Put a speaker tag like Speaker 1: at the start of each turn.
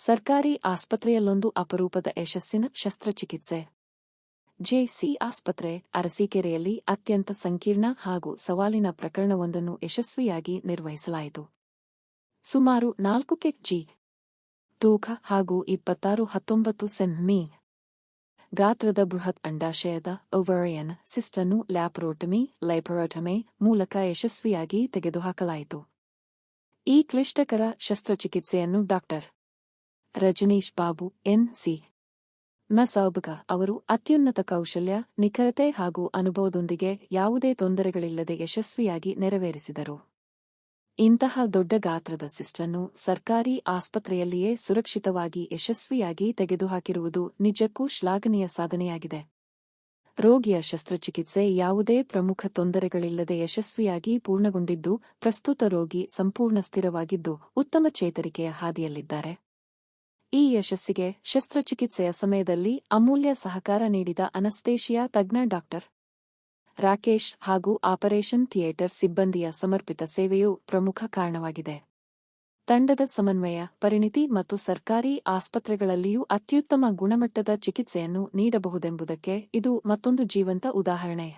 Speaker 1: ಸರ್ಕಾರಿ ಆಸ್ಪತ್ರೆಯಲ್ಲೊಂದು ಅಪರೂಪದ ಯಶಸ್ಸಿನ ಶಸ್ತ್ರಚಿಕಿತ್ಸೆ. ಜೆ.ಸಿ. ಆಸ್ಪತ್ರೆ, ಅರಸೀಕೆರೆಯಲ್ಲಿ ಅತ್ಯಂತ ಸಂಕೀರ್ಣ ಹಾಗೂ ಸವಾಲಿನ ಪ್ರಕರಣವೊಂದನ್ನು ಯಶಸ್ವಿಯಾಗಿ ನಿರ್ವಹಿಸಲಾಯಿತು. ಸುಮಾರು 4 ಕೆಜಿ ತೂಕ ಹಾಗೂ 26-19 ಸೆಂ.ಮೀ. ಗಾತ್ರದ ಬೃಹತ್ ಅಂಡಾಶಯದ ಓವರಿಯನ್ ಸಿಸ್ಟನ್ನು ಲ್ಯಾಪರೋಟಮಿ ಮೂಲಕ ಯಶಸ್ವಿಯಾಗಿ ತೆಗೆದುಹಾಕಲಾಯಿತು. ಈ ಕ್ಲಿಷ್ಟಕರ ಶಸ್ತ್ರಚಿಕಿತ್ಸೆಯನ್ನು ಡಾಕ್ಟರ್ ರಜನೀಶ್ ಬಾಬು ಎನ್.ಸಿ. ಮಸೌಬಗ ಅವರು ಅತ್ಯುನ್ನತ ಕೌಶಲ್ಯ, ನಿಖರತೆ ಹಾಗೂ ಅನುಭವದೊಂದಿಗೆ ಯಾವುದೇ ತೊಂದರೆಗಳಿಲ್ಲದೆ ಯಶಸ್ವಿಯಾಗಿ ನೆರವೇರಿಸಿದರು. ಇಂತಹ ದೊಡ್ಡ ಗಾತ್ರದ ಸಿಸ್ಟನ್ನು ಸರ್ಕಾರಿ ಆಸ್ಪತ್ರೆಯಲ್ಲಿಯೇ ಸುರಕ್ಷಿತವಾಗಿ ಯಶಸ್ವಿಯಾಗಿ ತೆಗೆದುಹಾಕಿರುವುದು ನಿಜಕ್ಕೂ ಶ್ಲಾಘನೀಯ ಸಾಧನೆಯಾಗಿದೆ. ರೋಗಿಯ ಶಸ್ತ್ರಚಿಕಿತ್ಸೆ ಯಾವುದೇ ಪ್ರಮುಖ ತೊಂದರೆಗಳಿಲ್ಲದೆ ಯಶಸ್ವಿಯಾಗಿ ಪೂರ್ಣಗೊಂಡಿದ್ದು, ಪ್ರಸ್ತುತ ರೋಗಿ ಸಂಪೂರ್ಣ ಸ್ಥಿರವಾಗಿದ್ದು ಉತ್ತಮ ಚೇತರಿಕೆಯ ಹಾದಿಯಲ್ಲಿದ್ದಾರೆ. ಈ ಯಶಸ್ಸಿಗೆ ಶಸ್ತ್ರಚಿಕಿತ್ಸೆಯ ಸಮಯದಲ್ಲಿ ಅಮೂಲ್ಯ ಸಹಕಾರ ನೀಡಿದ ಅನಸ್ತೇಷಿಯಾ ತಜ್ಞ ಡಾಕ್ಟರ್ ರಾಕೇಶ್ ಹಾಗೂ ಆಪರೇಷನ್ ಥಿಯೇಟರ್ ಸಿಬ್ಬಂದಿಯ ಸಮರ್ಪಿತ ಸೇವೆಯೂ ಪ್ರಮುಖ ಕಾರಣವಾಗಿದೆ. ತಂಡದ ಸಮನ್ವಯ, ಪರಿಣಿತಿ ಮತ್ತು ಸರ್ಕಾರಿ ಆಸ್ಪತ್ರೆಗಳಲ್ಲಿಯೂ ಅತ್ಯುತ್ತಮ ಗುಣಮಟ್ಟದ ಚಿಕಿತ್ಸೆಯನ್ನು ನೀಡಬಹುದೆಂಬುದಕ್ಕೆ ಇದು ಮತ್ತೊಂದು ಜೀವಂತ ಉದಾಹರಣೆ.